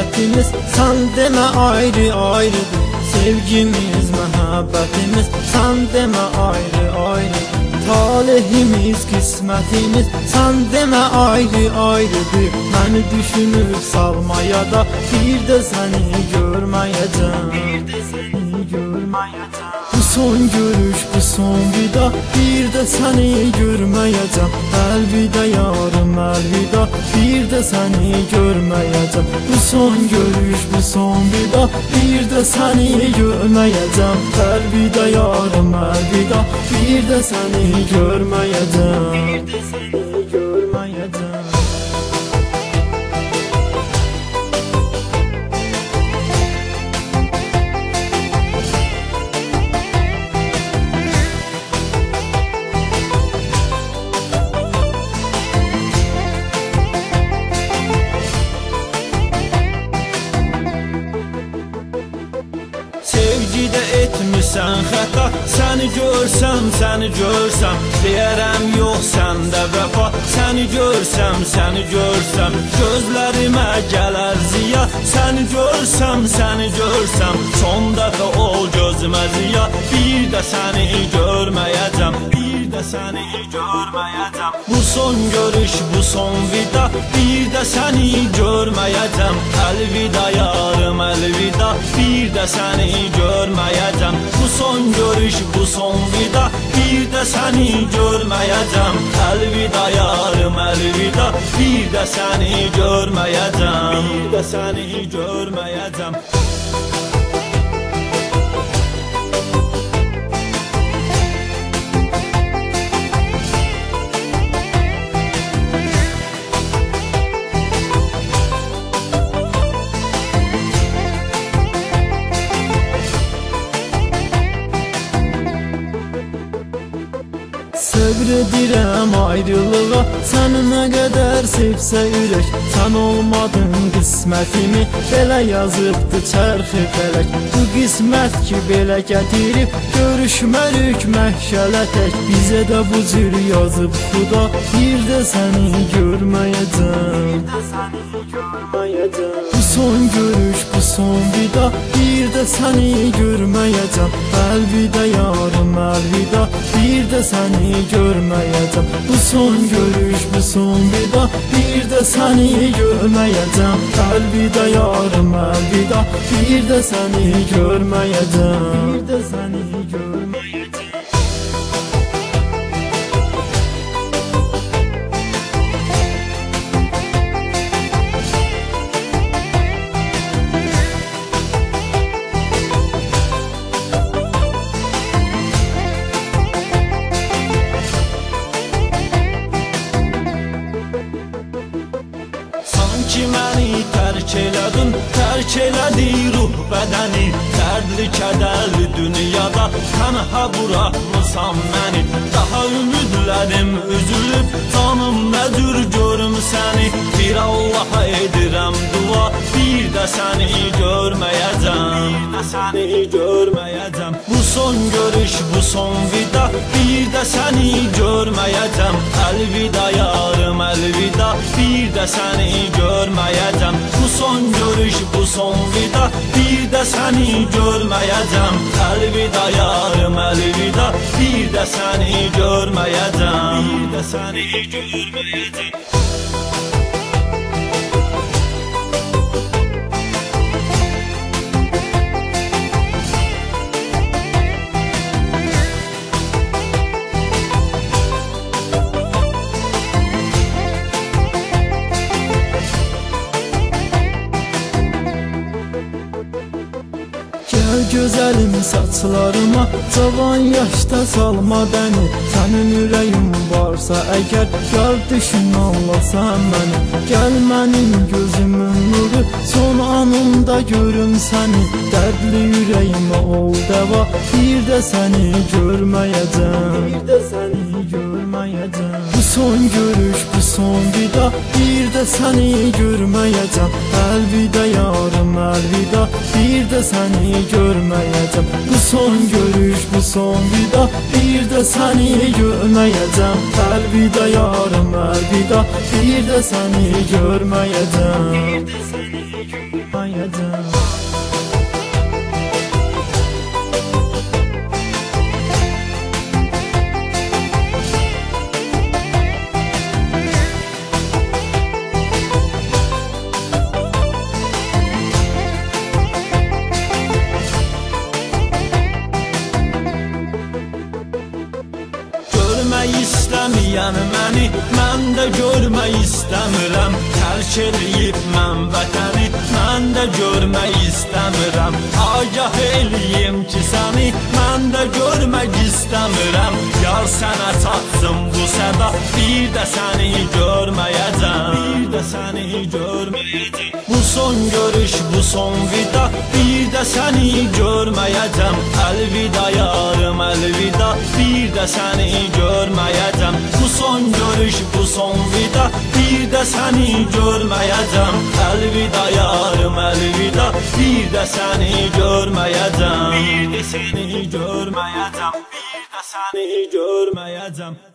hasretimiz, sen deme ayrı ayrıdır. Sevgimiz, muhabbetimiz, sen deme ayrı ayrıdır. Talihimiz, kısmetimiz, sen deme ayrı ayrıdır. Beni düşünüp salmaya da bir de seni görmeyeceğim. Bu son görüş, bu son vida, bir de seni görmeyeceğim. Elvida yarım, elvida, bir de seni görmeyeceğim. Bu son görüş, bu son vida, bir de seni görmeyeceğim. Elvida yarım, elvida, bir de seni görmeyeceğim. Sevgide etmişsən xəta, səni görsəm, səni görsəm, deyərəm yox səndə vəfa. Səni görsəm, gözlərimə gələr ziya. Səni görsəm, son dəfə ol gözümə ziya. Bir də səni görməyəcəm, bir də səni görməyəcəm. Bu son görüş, bu son vida, bir də səni görməyəcəm. Əlvida yarım, əlvida, bir də səni görməyəcəm. Bu son görüş, bu son vida, bir də səni görməyəcəm. Əlvida yarım, əlvida, bir də səni görməyəcəm. Bir də səni görməyəcəm. Səbr edirəm ayrılığa, səni nə qədər sevsə ürək. Sən olmadın qismətimi, belə yazıbdı çərxi fələk. Bu qismət ki belə gətirib, görüşməlük məhşələ tək. Bizə də bu cür yazıb xuda, bir də səni görməyəcəm. Bu son görüş, bu son vida, bir də səni görməyəcəm. Əlvida yarım, əlvida, bir də səni görməyəcəm. Bu son görüş, bu son vida, bir də səni görməyəcəm. Əlvida yarım, əlvida, bir də səni görməyəcəm. Bir də səni görməyəcəm. Sanki məni tərk elədi ruh bədəni. Dərdli kədərli dünyada tənha buraxmısan məni. Daha ümidlərim üzülüb, canım nə cür görüm səni. Bir Allaha edirəm dua, bir də səni görməyəcəm. Bir də səni görməyəcəm. Bu son görüş, bu son vida, bir də səni görməyəcəm. Əlvida yarım, əlvida, bir də səni görməyəcəm. Bu son görüş, bu son vida, bir də səni görməyəcəm. Əlvida yarım, əlvida, bir də səni görməyəcəm. Bir də səni görməyəcəm. Gəl gözəlim saçlarıma, cavan yaşda salma bəni. Sənin ürəyin varsa əgər, gəl düşün anlasan məni. Gəl mənim gözümün nuru, son anımda görüm səni. Dərdli ürəyimə ol dəva, bir də səni görməyəcəm. Bir də səni görməyəcəm. Bu son görüş, bu son vida, bir də səni görməyəcəm. Əlvida yarım, əlvida, bir də səni görməyəcəm. Bu son görüş, bu son vida, bir də səni görməyəcəm. Əlvida yarım, əlvida, bir də səni görməyəcəm. Bir də səni görməyəcəm. görməyəcəm. Görmək istəməyən məni, mən də görmək istəmirəm. Tərk eləyib mən vətəni, mən də görmək istəmirəm. Agah eləyim ki səni, mən də görmək istəmirəm. Yar sənə çatsın bu səda, bir də səni görməyəcəm. Bir də səni görməyəcəm. Bu son görüş, bu son vida, bir də səni görməyəcəm. Əlvida yarım, əlvida, bir də səni görməyəcəm. Bu son görüş, bu son vida, bir də səni görməyəcəm. Əlvida yarım, əlvida, bir də səni görməyəcəm. Bir də səni görməyəcəm. Bir də səni görməyəcəm.